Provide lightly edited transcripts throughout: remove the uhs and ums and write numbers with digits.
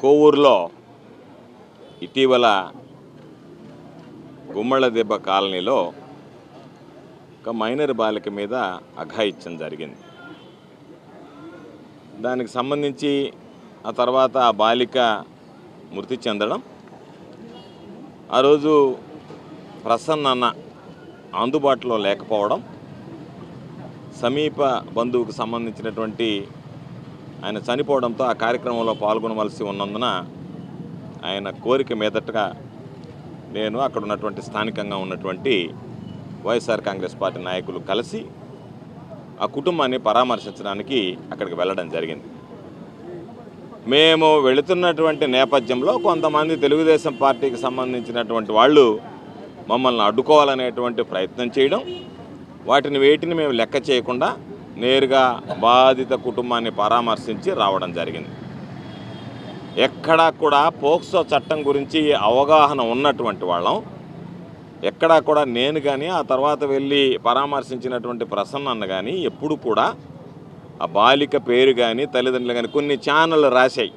కోవూరులో ఇటీవల గుమ్మళ్ళదెబ్బ కాలనీలో ఒక మైనర్ బాలిక మీద అఘాయిత్యం జరిగింది. దానికి సంబంధించి ఆ తర్వాత ఆ బాలిక మృతి చెందడం, ఆ రోజు ప్రసన్న అన్న అందుబాటులో లేకపోవడం, సమీప బంధువుకు సంబంధించినటువంటి ఆయన చనిపోవడంతో ఆ కార్యక్రమంలో పాల్గొనవలసి ఉన్నందున ఆయన కోరిక మీదటగా నేను అక్కడ ఉన్నటువంటి స్థానికంగా ఉన్నటువంటి వైఎస్ఆర్ కాంగ్రెస్ పార్టీ నాయకులు కలిసి ఆ కుటుంబాన్ని పరామర్శించడానికి అక్కడికి వెళ్ళడం జరిగింది. మేము వెళుతున్నటువంటి నేపథ్యంలో కొంతమంది తెలుగుదేశం పార్టీకి సంబంధించినటువంటి వాళ్ళు మమ్మల్ని అడ్డుకోవాలనేటువంటి ప్రయత్నం చేయడం, వేటిని మేము లెక్క చేయకుండా నేరుగా బాధిత కుటుంబాన్ని పరామర్శించి రావడం జరిగింది. ఎక్కడా కూడా పోక్సో చట్టం గురించి అవగాహన ఉన్నటువంటి వాళ్ళం, ఎక్కడా కూడా నేను కానీ ఆ తర్వాత వెళ్ళి పరామర్శించినటువంటి ప్రసన్న అన్న కానీ ఎప్పుడు కూడా ఆ బాలిక పేరు కానీ తల్లిదండ్రులు కానీ కొన్ని ఛానళ్ళు రాశాయి,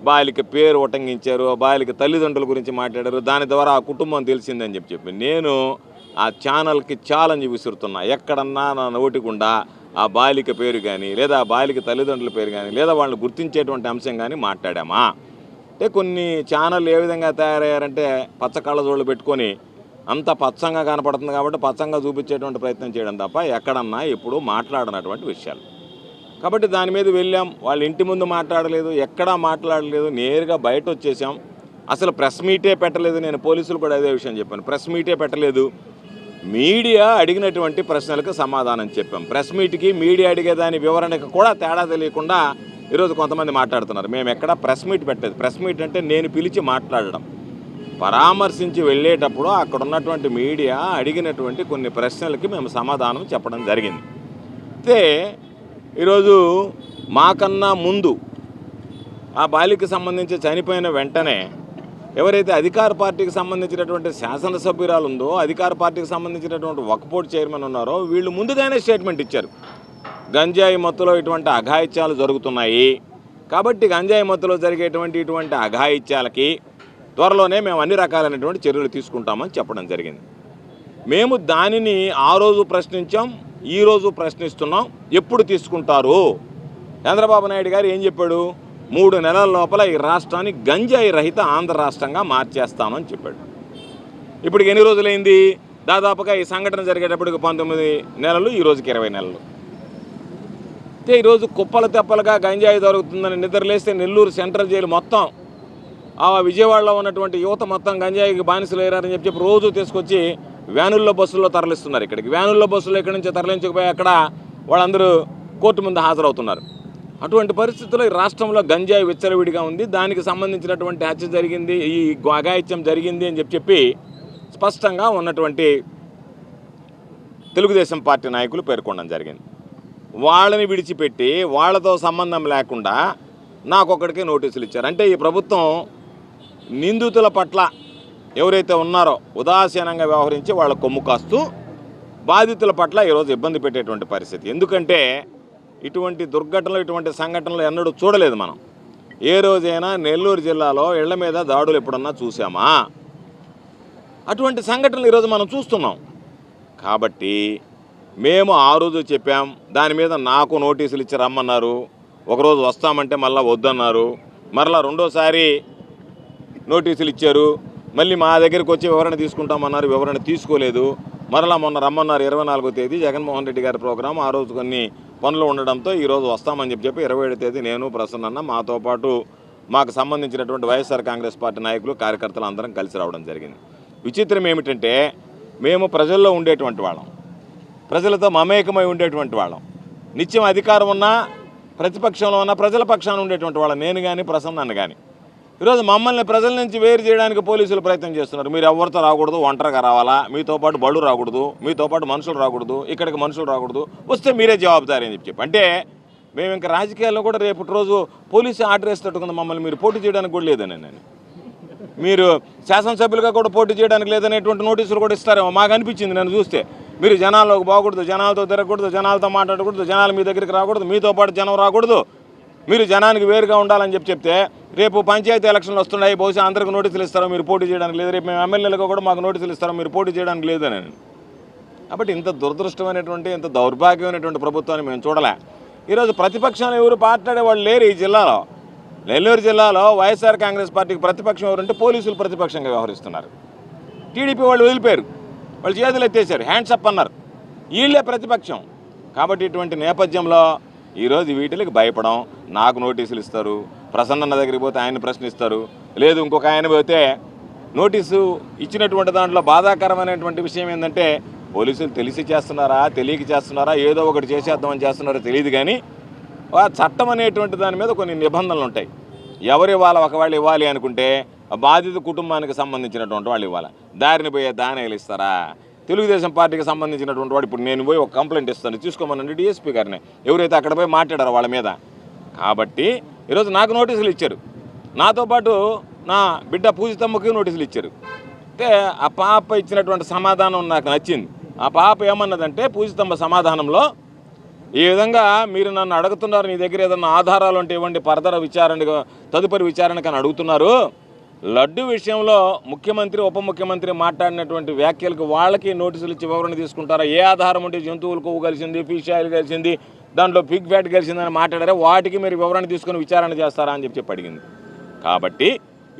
బాలిక పేరు ఉటంకించారు, బాలిక తల్లిదండ్రుల గురించి మాట్లాడారు, దాని ద్వారా ఆ కుటుంబం తెలిసిందని చెప్పి నేను ఆ ఛానల్కి ఛాలెంజ్ విసురుతున్నా. ఎక్కడన్నా నా నోటికుండా ఆ బాలిక పేరు కానీ లేదా ఆ బాలిక తల్లిదండ్రుల పేరు కానీ లేదా వాళ్ళని గుర్తించేటువంటి అంశం కానీ మాట్లాడామా అంటే కొన్ని ఛానళ్ళు ఏ విధంగా తయారయ్యారంటే పచ్చ కళ్ళజోళ్ళు పెట్టుకొని అంత పచ్చంగా కనపడుతుంది కాబట్టి పచ్చంగా చూపించేటువంటి ప్రయత్నం చేయడం తప్ప ఎక్కడన్నా ఎప్పుడూ మాట్లాడనటువంటి విషయాలు. కాబట్టి దాని మీద వెళ్ళాం, వాళ్ళ ఇంటి ముందు మాట్లాడలేదు, ఎక్కడా మాట్లాడలేదు, నేరుగా బయట వచ్చేసాం. అసలు ప్రెస్ మీటే పెట్టలేదు. నేను పోలీసులు కూడా అదే విషయం చెప్పాను, ప్రెస్ మీటే పెట్టలేదు. మీడియా అడిగినటువంటి ప్రశ్నలకు సమాధానం చెప్పాం. ప్రెస్ మీట్కి మీడియా అడిగేదాని వివరణకు కూడా తేడా తెలియకుండా ఈరోజు కొంతమంది మాట్లాడుతున్నారు. మేము ఎక్కడ ప్రెస్ మీట్ పెట్టలేదు. ప్రెస్ మీట్ అంటే నేను పిలిచి మాట్లాడడం. పరామర్శించి వెళ్ళేటప్పుడు అక్కడ ఉన్నటువంటి మీడియా అడిగినటువంటి కొన్ని ప్రశ్నలకి మేము సమాధానం చెప్పడం జరిగింది. అయితే ఈరోజు మాకన్నా ముందు ఆ బాలికకి సంబంధించి చనిపోయిన వెంటనే ఎవరైతే అధికార పార్టీకి సంబంధించినటువంటి శాసనసభ్యురాలు ఉందో, అధికార పార్టీకి సంబంధించినటువంటి వక్ఫ్ బోర్డు చైర్మన్ ఉన్నారో, వీళ్ళు ముందుగానే స్టేట్మెంట్ ఇచ్చారు. గంజాయి మత్తులో ఇటువంటి అఘాయిత్యాలు జరుగుతున్నాయి కాబట్టి గంజాయి మత్తులో జరిగేటువంటి ఇటువంటి అఘాయిత్యాలకి త్వరలోనే మేము అన్ని రకాలైనటువంటి చర్యలు తీసుకుంటామని చెప్పడం జరిగింది. మేము దానిని ఆ రోజు ప్రశ్నించాం, ఈరోజు ప్రశ్నిస్తున్నాం. ఎప్పుడు తీసుకుంటారు? చంద్రబాబు నాయుడు గారు ఏం చెప్పాడు? 3 నెలల లోపల ఈ రాష్ట్రాన్ని గంజాయి రహిత ఆంధ్ర రాష్ట్రంగా మార్చేస్తామని చెప్పాడు. ఇప్పటికి ఎన్ని రోజులైంది? దాదాపుగా ఈ సంఘటన జరిగేటప్పటికి 19 నెలలు, ఈ రోజుకి 20 నెలలు. అయితే ఈరోజు కుప్పల తెప్పలుగా గంజాయి దొరుకుతుందని నిద్రలేస్తే నెల్లూరు సెంట్రల్ జైలు మొత్తం, ఆ విజయవాడలో ఉన్నటువంటి యువత మొత్తం గంజాయికి బానిసలు అయ్యారని చెప్పి రోజు తీసుకొచ్చి వ్యానుల్లో బస్సుల్లో తరలిస్తున్నారు. ఇక్కడికి వ్యానుల్లో బస్సులో ఇక్కడి నుంచి తరలించకపోయి అక్కడ వాళ్ళందరూ కోర్టు ముందు హాజరవుతున్నారు. అటువంటి పరిస్థితుల్లో ఈ రాష్ట్రంలో గంజాయి విచ్చలవిడిగా ఉంది. దానికి సంబంధించినటువంటి హత్య జరిగింది, ఈ అఘాయిత్యం జరిగింది అని చెప్పి స్పష్టంగా ఉన్నటువంటి తెలుగుదేశం పార్టీ నాయకులు పేర్కొనడం జరిగింది. వాళ్ళని విడిచిపెట్టి వాళ్ళతో సంబంధం లేకుండా నాకొక్కడికే నోటీసులు ఇచ్చారు. అంటే ఈ ప్రభుత్వం నిందితుల పట్ల ఎవరైతే ఉన్నారో ఉదాసీనంగా వ్యవహరించి వాళ్ళ కొమ్ము కాస్తూ బాధితుల పట్ల ఈరోజు ఇబ్బంది పెట్టేటువంటి పరిస్థితి. ఎందుకంటే ఇటువంటి దుర్ఘటనలు, ఇటువంటి సంఘటనలు ఎన్నడూ చూడలేదు మనం. ఏ రోజైనా నెల్లూరు జిల్లాలో ఇళ్ల మీద దాడులు ఎప్పుడన్నా చూసామా? అటువంటి సంఘటనలు ఈరోజు మనం చూస్తున్నాం. కాబట్టి మేము ఆ రోజు చెప్పాం, దాని మీద నాకు నోటీసులు ఇచ్చి రమ్మన్నారు. ఒకరోజు వస్తామంటే మళ్ళీ వద్దన్నారు, మరలా రెండోసారి నోటీసులు ఇచ్చారు, మళ్ళీ మా దగ్గరికి వచ్చి వివరణ తీసుకుంటామన్నారు, వివరణ తీసుకోలేదు. మరలా మొన్న రమ్మన్నారు 24వ తేదీ జగన్మోహన్ రెడ్డి గారి ప్రోగ్రాం. ఆ రోజు కొన్ని పనులు ఉండడంతో ఈరోజు వస్తామని చెప్పి 27వ తేదీ నేను ప్రసన్న మాతో పాటు మాకు సంబంధించినటువంటి వైఎస్ఆర్ కాంగ్రెస్ పార్టీ నాయకులు కార్యకర్తలు అందరం కలిసి రావడం జరిగింది. విచిత్రం ఏమిటంటే మేము ప్రజల్లో ఉండేటువంటి వాళ్ళం, ప్రజలతో మమేకమై ఉండేటువంటి వాళ్ళం, నిత్యం అధికారం ఉన్నా ప్రతిపక్షంలో ఉన్న ప్రజల పక్షాన ఉండేటువంటి వాళ్ళం నేను కానీ ప్రసన్న అన్న కానీ. ఈరోజు మమ్మల్ని ప్రజల నుంచి వేరు చేయడానికి పోలీసులు ప్రయత్నం చేస్తున్నారు. మీరు ఎవరితో రాకూడదు, ఒంటరిగా రావాలా, మీతో పాటు బళ్ళు రాకూడదు, మీతో పాటు మనుషులు రాకూడదు, ఇక్కడికి మనుషులు రాకూడదు, వస్తే మీరే జవాబుదారి అని చెప్పి. అంటే మేము ఇంకా రాజకీయాల్లో కూడా రేపటి రోజు పోలీసు ఆర్డర్ వేసేటట్టుకుంది మమ్మల్ని మీరు పోటీ చేయడానికి కూడా లేదని, నేను మీరు శాసనసభ్యులుగా కూడా పోటీ చేయడానికి లేదనేటువంటి నోటీసులు కూడా ఇస్తారేమో మాకు అనిపించింది. నేను చూస్తే మీరు జనాల్లోకి పోకూడదు, జనాలతో తిరగకూడదు, జనాలతో మాట్లాడకూడదు, జనాలు మీ దగ్గరికి రాకూడదు, మీతో పాటు జనం రాకూడదు, మీరు జనానికి వేరుగా ఉండాలని చెప్తే రేపు పంచాయతీ ఎలక్షన్లు వస్తున్నాయి, బహుశా అందరికి నోటీసులు ఇస్తారో మీరు పోటీ చేయడానికి లేదు, రేపు మేము ఎమ్మెల్యేలకు కూడా మాకు నోటీసులు ఇస్తారో మీరు పోటీ చేయడానికి లేదని. కాబట్టి ఇంత దురదృష్టమైనటువంటి ఇంత దౌర్భాగ్యమైనటువంటి ప్రభుత్వాన్ని మేము చూడలే. ఈరోజు ప్రతిపక్షాలు ఎవరు మాట్లాడే వాళ్ళు లేరు ఈ జిల్లాలో. నెల్లూరు జిల్లాలో వైఎస్ఆర్ కాంగ్రెస్ పార్టీకి ప్రతిపక్షం ఎవరంటే పోలీసులు ప్రతిపక్షంగా వ్యవహరిస్తున్నారు. టీడీపీ వాళ్ళు వదిలిపోయారు, వాళ్ళు చేతులు ఎత్తేసారు, హ్యాండ్స్ అప్ అన్నారు, వీళ్ళే ప్రతిపక్షం. కాబట్టి ఇటువంటి నేపథ్యంలో ఈరోజు వీటికి భయపడం, నాకు నోటీసులు ఇస్తారు, ప్రసన్న దగ్గరికి పోతే ఆయన ప్రశ్నిస్తారు, లేదు ఇంకొక ఆయన పోతే నోటీసు ఇచ్చినటువంటి దాంట్లో బాధాకరమైనటువంటి విషయం ఏంటంటే పోలీసులు తెలిసి చేస్తున్నారా తెలియక చేస్తున్నారా ఏదో ఒకటి చేసేద్దామని చేస్తున్నారో తెలియదు, కానీ ఆ చట్టం అనేటువంటి దాని మీద కొన్ని నిబంధనలు ఉంటాయి. ఎవరు ఇవ్వాలి, ఒకవేళ ఇవ్వాలి అనుకుంటే బాధిత కుటుంబానికి సంబంధించినటువంటి వాళ్ళు ఇవ్వాలి, దారిని పోయే దాని ఇస్తారా? తెలుగుదేశం పార్టీకి సంబంధించినటువంటి వాడు ఇప్పుడు నేను పోయి ఒక కంప్లైంట్ ఇస్తాను, తీసుకోమనండి డిఎస్పీ గారిని, ఎవరైతే అక్కడ పోయి మాట్లాడారో వాళ్ళ మీద. కాబట్టి ఈరోజు నాకు నోటీసులు ఇచ్చారు, నాతో పాటు నా బిడ్డ పూజితమ్మకి నోటీసులు ఇచ్చారు. అయితే ఆ పాప ఇచ్చినటువంటి సమాధానం నాకు నచ్చింది. ఆ పాప ఏమన్నదంటే పూజితమ్మ సమాధానంలో, ఈ విధంగా మీరు నన్ను అడుగుతున్నారు, నీ దగ్గర ఏదన్నా ఆధారాలు ఉంటే ఇవ్వండి, తదుపరి విచారణకు అని అడుగుతున్నారు. లడ్డు విషయంలో ముఖ్యమంత్రి ఉప ముఖ్యమంత్రి మాట్లాడినటువంటి వ్యాఖ్యలకు వాళ్ళకి నోటీసులు ఇచ్చి వివరణ తీసుకుంటారా? ఏ ఆధారం ఉంటే జంతువులు కొవ్వు కలిసింది, ఫిష్ ఆయిల్ కలిసింది, దాంట్లో పిగ్ ఫ్యాట్ కలిసిందని మాట్లాడారా, వాటికి మీరు వివరణ తీసుకుని విచారణ చేస్తారా అని చెప్పి అడిగింది. కాబట్టి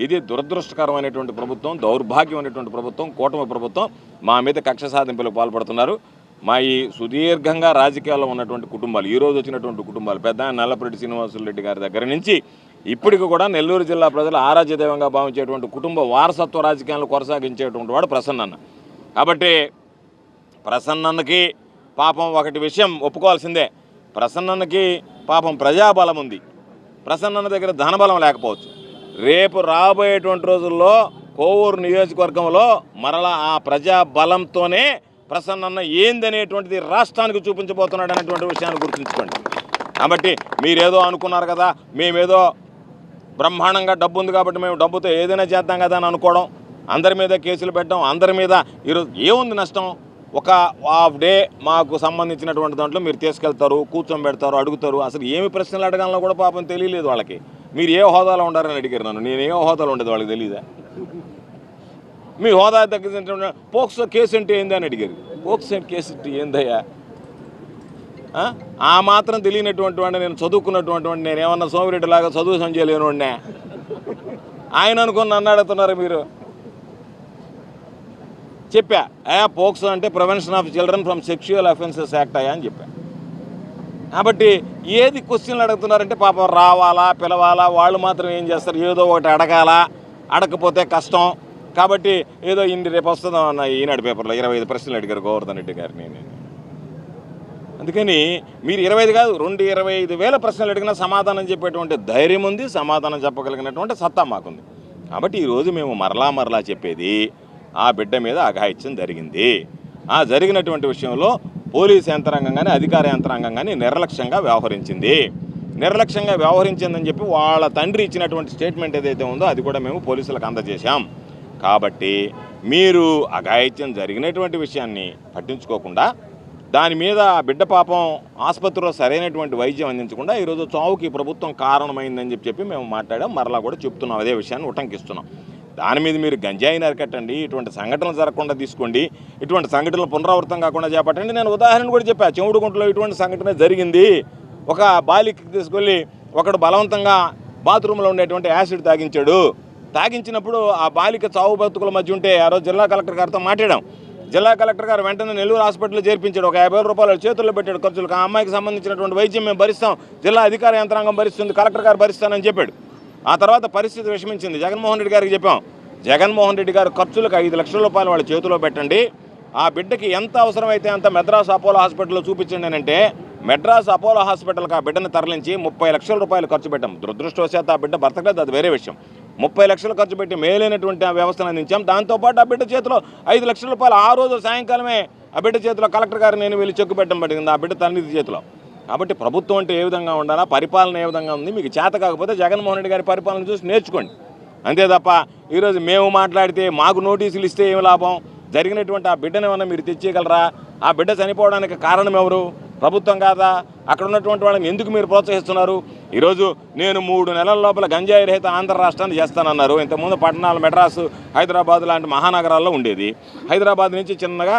ఇది దురదృష్టకరమైనటువంటి ప్రభుత్వం, దౌర్భాగ్యమైనటువంటి ప్రభుత్వం, కూటమి ప్రభుత్వం. మా మీద కక్ష సాధింపులకు పాల్పడుతున్నారు. మా ఈ సుదీర్ఘంగా రాజకీయాల్లో ఉన్నటువంటి కుటుంబాలు, ఈరోజు వచ్చినటువంటి కుటుంబాలు, పెద్ద నల్లపరెడ్డి శ్రీనివాసులరెడ్డి గారి దగ్గర నుంచి ఇప్పటికి కూడా నెల్లూరు జిల్లా ప్రజలు ఆరాధ్యదైవంగా భావించేటువంటి కుటుంబ వారసత్వ రాజకీయాలను కొనసాగించేటువంటి వాడు ప్రసన్న. కాబట్టి ప్రసన్నకి పాపం ఒకటి విషయం ఒప్పుకోవాల్సిందే, ప్రసన్నకి పాపం ప్రజాబలం ఉంది, ప్రసన్న దగ్గర ధనబలం లేకపోవచ్చు. రేపు రాబోయేటువంటి రోజుల్లో కోవూరు నియోజకవర్గంలో మరలా ఆ ప్రజాబలంతోనే ప్రసన్న ఏందనేటువంటిది రాష్ట్రానికి చూపించబోతున్నాడు అనేటువంటి విషయాన్ని గుర్తుంచుకోండి. కాబట్టి మీరేదో అనుకున్నారు కదా, మేమేదో బ్రహ్మాండంగా డబ్బు ఉంది కాబట్టి మేము డబ్బుతో ఏదైనా చేద్దాం కదా అని అనుకోవడం, అందరి మీద కేసులు పెట్టడం, అందరి మీద ఈరోజు ఏముంది నష్టం? ఒక హాఫ్ డే మాకు సంబంధించినటువంటి దాంట్లో మీరు తీసుకెళ్తారు, కూర్చోబెడతారు, అడుగుతారు. అసలు ఏమి ప్రశ్నలు అడగాలో కూడా పాపం తెలియలేదు వాళ్ళకి. మీరు ఏ హోదాలో ఉండారని అడిగారు నన్ను, నేను ఏ హోదాలో ఉండేది వాళ్ళకి తెలియదా? మీ హోదా తగ్గించిన పోక్సో కేసు అంటే ఏంది అని అడిగారు. పోక్సో కేసు అంటే ఏందయ్యా? ఆ మాత్రం తెలియనటువంటి వాడిని, నేను చదువుకున్నటువంటి వాడిని, నేను ఏమన్నా సోమిరెడ్డి లాగా చదువు సంచేయలేను వాడినే ఆయన అనుకుని నన్ను అడుగుతున్నారు మీరు. చెప్పా పోక్సో అంటే prevention of children from sexual offences act అయ్యా అని చెప్పా. కాబట్టి ఏది క్వశ్చన్లు అడుగుతున్నారంటే పాపం రావాలా, పిలవాలా, వాళ్ళు మాత్రం ఏం చేస్తారు, ఏదో ఒకటి అడగాల, అడగకపోతే కష్టం. కాబట్టి ఏదో రేపు వస్తుందో అన్న ఈనాడు పేపర్లో 25 ప్రశ్నలు అడిగారు గోవర్ధన్ రెడ్డి గారిని. అందుకని మీరు 25 కాదు 25,000 ప్రశ్నలు అడిగినా సమాధానం చెప్పేటువంటి ధైర్యం ఉంది, సమాధానం చెప్పగలిగినటువంటి సత్తా మాకుంది. కాబట్టి ఈరోజు మేము మరలా చెప్పేది, ఆ బిడ్డ మీద అఘాయిత్యం జరిగింది. ఆ జరిగినటువంటి విషయంలో పోలీసు యంత్రాంగం కానీ అధికార యంత్రాంగం కానీ నిర్లక్ష్యంగా వ్యవహరించిందని చెప్పి వాళ్ళ తండ్రి ఇచ్చినటువంటి స్టేట్మెంట్ ఏదైతే ఉందో అది కూడా మేము పోలీసులకు అందజేశాం. కాబట్టి మీరు అఘాయిత్యం జరిగినటువంటి విషయాన్ని పట్టించుకోకుండా, దాని మీద ఆ బిడ్డ పాపం ఆసుపత్రిలో సరైనటువంటి వైద్యం అందించకుండా ఈరోజు చావుకి ప్రభుత్వం కారణమైందని చెప్పి మేము మాట్లాడాం, మరలా కూడా చెప్తున్నాం, అదే విషయాన్ని ఉటంకిస్తున్నాం. దాని మీద మీరు గంజాయిని అరికట్టండి, ఇటువంటి సంఘటనలు జరగకుండా తీసుకోండి, ఇటువంటి సంఘటనలు పునరావృతం కాకుండా చేపట్టండి. నేను ఉదాహరణ కూడా చెప్పాను, చెముడుగుంటలో ఇటువంటి సంఘటన జరిగింది. ఒక బాలికకి తీసుకెళ్ళి ఒకడు బలవంతంగా బాత్రూంలో ఉండేటువంటి యాసిడ్ తాగించినప్పుడు ఆ బాలిక చావు బతుకుల మధ్య ఉంటే ఆ రోజు జిల్లా కలెక్టర్ గారితో మాట్లాడాం. జిల్లా కలెక్టర్ గారు వెంటనే నెల్లూరు హాస్పిటల్లో చేర్పించాడు, ఒక 50,000 రూపాయలు చేతుల్లో పెట్టాడు ఖర్చులకు. ఆ అమ్మాయికి సంబంధించినటువంటి వైద్యం మేము భరిస్తాం, జిల్లా అధికార యంత్రాంగం భరిస్తుంది, కలెక్టర్ గారు భరిస్తానని చెప్పాడు. ఆ తర్వాత పరిస్థితి విషమించింది. జగన్మోహన్ రెడ్డి గారికి చెప్పాం, జగన్మోహన్ రెడ్డి గారు ఖర్చులకు 5 లక్షల రూపాయలు వాళ్ళ చేతిలో పెట్టండి, ఆ బిడ్డకి ఎంత అవసరమైతే అంత మెడ్రాస్ అపోలో హాస్పిటల్లో చూపించండి అని అంటే మెడ్రాస్ అపోలో హాస్పిటల్కి ఆ బిడ్డను తరలించి 30 లక్షల రూపాయలు ఖర్చు పెట్టాం. దురదృష్టవశాత్తు ఆ బిడ్డ బ్రతకలేదు, అది వేరే విషయం. 30 లక్షలు ఖర్చు పెట్టి మేలైనటువంటి ఆ వ్యవస్థను అందించాం. దాంతోపాటు ఆ బిడ్డ చేతిలో 5 లక్షల రూపాయలు ఆ రోజు సాయంకాలమే ఆ బిడ్డ చేతిలో కలెక్టర్ గారు నేను వెళ్ళి చెక్కు పెట్టడం పడింది ఆ బిడ్డ తల్లి చేతిలో. కాబట్టి ప్రభుత్వం అంటే ఏ విధంగా ఉండాలా, పరిపాలన ఏ విధంగా ఉంది, మీకు చేత కాకపోతే జగన్మోహన్ రెడ్డి గారి పరిపాలన చూసి నేర్చుకోండి, అంతే తప్ప ఈరోజు మేము మాట్లాడితే మాకు నోటీసులు ఇస్తే ఏమి లాభం? జరిగినటువంటి ఆ బిడ్డను ఏమన్నా మీరు తెచ్చేయగలరా? ఆ బిడ్డ చనిపోవడానికి కారణం ఎవరు? ప్రభుత్వం కాదా? అక్కడ ఉన్నటువంటి వాళ్ళని ఎందుకు మీరు ప్రోత్సహిస్తున్నారు? ఈరోజు నేను 3 నెలల లోపల గంజాయి రహిత ఆంధ్ర రాష్ట్రాన్ని చేస్తానన్నారు. ఇంతకుముందు పట్టణాలు మెడ్రాసు, హైదరాబాద్ లాంటి మహానగరాల్లో ఉండేది. హైదరాబాద్ నుంచి చిన్నగా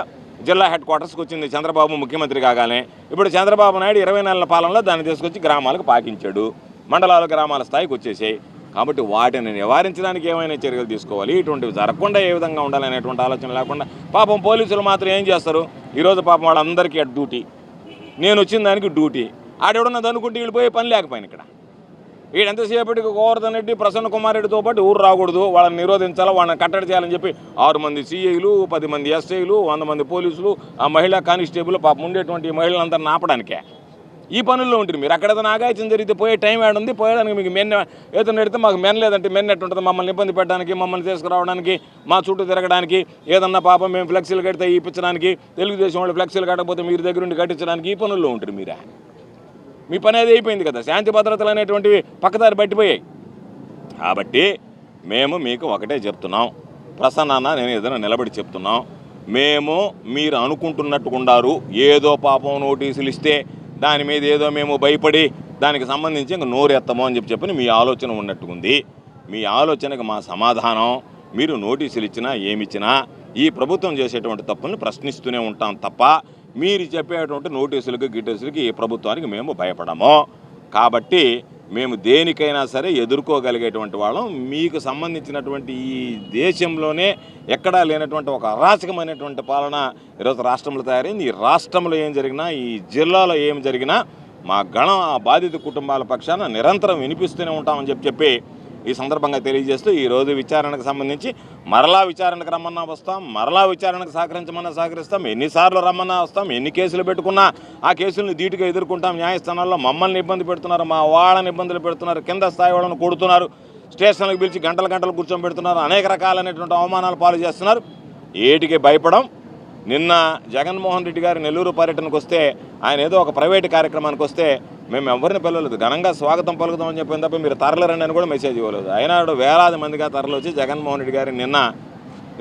జిల్లా హెడ్ క్వార్టర్స్కి వచ్చింది చంద్రబాబు ముఖ్యమంత్రి కాగానే. ఇప్పుడు చంద్రబాబు నాయుడు 20 నెలల పాలనలో దాన్ని తీసుకొచ్చి గ్రామాలకు పాకించాడు. మండలాలు గ్రామాల స్థాయికి వచ్చేసాయి. కాబట్టి వాటిని నివారించడానికి ఏమైనా చర్యలు తీసుకోవాలి, ఇటువంటివి జరగకుండా ఏ విధంగా ఉండాలనేటువంటి ఆలోచన లేకుండా పాపం పోలీసులు మాత్రం ఏం చేస్తారు, ఈరోజు పాపం వాళ్ళందరికీ అటు డ్యూటీ, నేను వచ్చిన దానికి డ్యూటీ. ఆడెవడన్నది అనుకుంటే వీళ్ళు పోయే పని లేకపోయింది. ఇక్కడ వీడు ఎంతసేపటికి గోవర్ధన్ రెడ్డి, ప్రసన్న కుమార్ రెడ్డితో పాటు ఊరు రాకూడదు, వాళ్ళని నిరోధించాలా, వాళ్ళని కట్టడి చేయాలని చెప్పి 6 మంది సిఐలు, 10 మంది ఎస్ఐలు, 100 మంది పోలీసులు, ఆ మహిళా కానిస్టేబుల్ పాపం ఉండేటువంటి మహిళలందరినీ ఆపడానికే ఈ పనుల్లో ఉంటుంది. మీరు అక్కడ ఏదైనా ఆగాయత్యం జరిగితే పోయే టైం ఏడుంది, పోయడానికి మీకు మెన్న ఏదైనా పెడితే మాకు మెన్ లేదంటే మెన్ ఎట్టుంటుంది, మమ్మల్ని ఇబ్బంది పెట్టడానికి, మమ్మల్ని తీసుకురావడానికి, మా చుట్టూ తిరగడానికి, ఏదన్నా పాపం మేము ఫ్లెక్సీలు కడితే ఇప్పించడానికి, తెలుగుదేశం వాళ్ళు ఫ్లెక్సీలు కట్టకపోతే మీరు దగ్గర ఉండి కట్టించడానికి ఈ పనుల్లో ఉంటుంది. మీరే మీ పని అది అయిపోయింది కదా, శాంతి భద్రతలు అనేటువంటివి పక్కదారి పట్టిపోయాయి. కాబట్టి మేము మీకు ఒకటే చెప్తున్నాం, ప్రసన్న నేను ఏదైనా నిలబడి చెప్తున్నాం, మేము మీరు అనుకుంటున్నట్టుకుండారు ఏదో పాపం నోటీసులు ఇస్తే దాని మీద ఏదో మేము భయపడి దానికి సంబంధించి ఇంక నోరెత్తమో అని చెప్పి మీ ఆలోచన ఉన్నట్టుకుంది. మీ ఆలోచనకు మా సమాధానం, మీరు నోటీసులు ఇచ్చినా ఏమిచ్చినా ఈ ప్రభుత్వం చేసేటువంటి తప్పుల్ని ప్రశ్నిస్తూనే ఉంటాం తప్ప మీరు చెప్పేటువంటి నోటీసులకి గిటీసులకి ఈ ప్రభుత్వానికి మేము భయపడము. కాబట్టి మేము దేనికైనా సరే ఎదుర్కోగలిగేటువంటి వాళ్ళం. మీకు సంబంధించినటువంటి ఈ దేశంలోనే ఎక్కడా లేనటువంటి ఒక అరాచకమైనటువంటి పాలన ఈరోజు రాష్ట్రంలో తయారైంది. ఈ రాష్ట్రంలో ఏం జరిగినా, ఈ జిల్లాలో ఏం జరిగినా మా గణం ఆ బాధిత కుటుంబాల పక్షాన నిరంతరం వినిపిస్తూనే ఉంటామని చెప్పి ఈ సందర్భంగా తెలియజేస్తూ ఈరోజు విచారణకు సంబంధించి మరలా విచారణకు రమ్మన్నా వస్తాం, మరలా విచారణకు సహకరించమన్నా సహకరిస్తాం, ఎన్నిసార్లు రమ్మన్నా వస్తాం, ఎన్ని కేసులు పెట్టుకున్నా ఆ కేసులను ధీటుగా ఎదుర్కొంటాం. న్యాయస్థానాల్లో మమ్మల్ని ఇబ్బంది పెడుతున్నారు, మా వాళ్ళని ఇబ్బందులు పెడుతున్నారు, కింద స్థాయి వాళ్ళని కొడుతున్నారు, స్టేషన్లకు పిలిచి గంటలు కూర్చోబెడుతున్నారు, అనేక రకాలైనటువంటి అవమానాలు పాలు చేస్తున్నారు. ఏటికి భయపడం. నిన్న జగన్మోహన్ రెడ్డి గారు నెల్లూరు పర్యటనకు వస్తే, ఆయన ఏదో ఒక ప్రైవేటు కార్యక్రమానికి వస్తే మేము ఎవరిని పిలవలేదు, ఘనంగా స్వాగతం పలుకుతామని చెప్పిన తప్ప మీరు తరలిరండి అని కూడా మెసేజ్ ఇవ్వలేదు. అయినాడు వేలాది మందిగా తరలి వచ్చి జగన్మోహన్ రెడ్డి గారిని నిన్న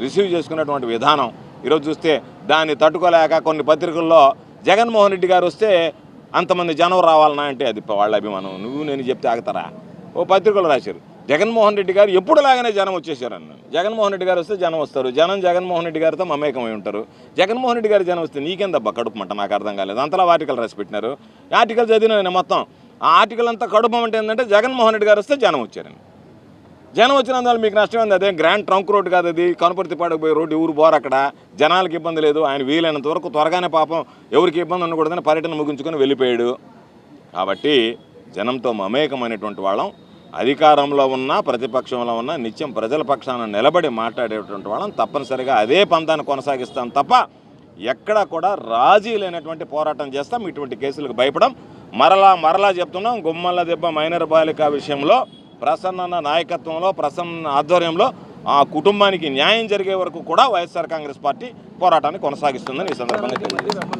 రిసీవ్ చేసుకున్నటువంటి విధానం ఈరోజు చూస్తే దాన్ని తట్టుకోలేక కొన్ని పత్రికల్లో జగన్మోహన్ రెడ్డి గారు వస్తే అంతమంది జనం రావాలన్నా అంటే అది వాళ్ళ అభిమానం, నువ్వు నేను చెప్తే ఆగుతారా? ఓ పత్రికలు రాశారు జగన్మోహన్ రెడ్డి గారు ఎప్పుడులాగానే జనం వచ్చేసారని. జగన్మోహన్ రెడ్డి గారు వస్తే జనం వస్తారు, జనం జగన్మోహన్ రెడ్డి గారితో మమేకమై ఉంటారు. జగన్మోహన్ రెడ్డి గారు జనం వస్తే నీకేందబ్బా కడుపుమంట, నాకు అర్థం కాలేదు. అంతలా ఆర్టికల్ రాసి పెట్టినారు. ఆర్టికల్ చదివిన నేను మొత్తం ఆ ఆర్టికల్ అంతా కడుపమంటే ఏంటంటే జగన్మోహన్ రెడ్డి గారు వస్తే జనం వచ్చారని. జనం వచ్చినందువల్ల మీకు నష్టమైంది. అదే గ్రాండ్ ట్రంక్ రోడ్ కాదు అది, కనుపర్తిపాడుకు పోయే రోడ్డు, ఊరు బోర్, అక్కడ జనాలకు ఇబ్బంది లేదు. ఆయన వీలైనంత వరకు త్వరగానే పాపం ఎవరికి ఇబ్బంది ఉండకూడదని పర్యటన ముగించుకొని వెళ్ళిపోయాడు. కాబట్టి జనంతో మమేకమైనటువంటి వాళ్ళం, అధికారంలో ఉన్నా ప్రతిపక్షంలో ఉన్నా నిత్యం ప్రజల పక్షాన నిలబడి మాట్లాడేటువంటి వాళ్ళం. తప్పనిసరిగా అదే పంతాన్ని కొనసాగిస్తాం తప్ప ఎక్కడా కూడా రాజీ లేనటువంటి పోరాటం చేస్తాం. ఇటువంటి కేసులకు భయపడం. మరలా చెప్తున్నాం, గుమ్మల దెబ్బ మైనర్ బాలిక విషయంలో ప్రసన్న నాయకత్వంలో, ప్రసన్న ఆధ్వర్యంలో ఆ కుటుంబానికి న్యాయం జరిగే వరకు కూడా వైఎస్ఆర్ కాంగ్రెస్ పార్టీ పోరాటాన్ని కొనసాగిస్తుందని ఈ సందర్భంగా తెలియజేస్తాం.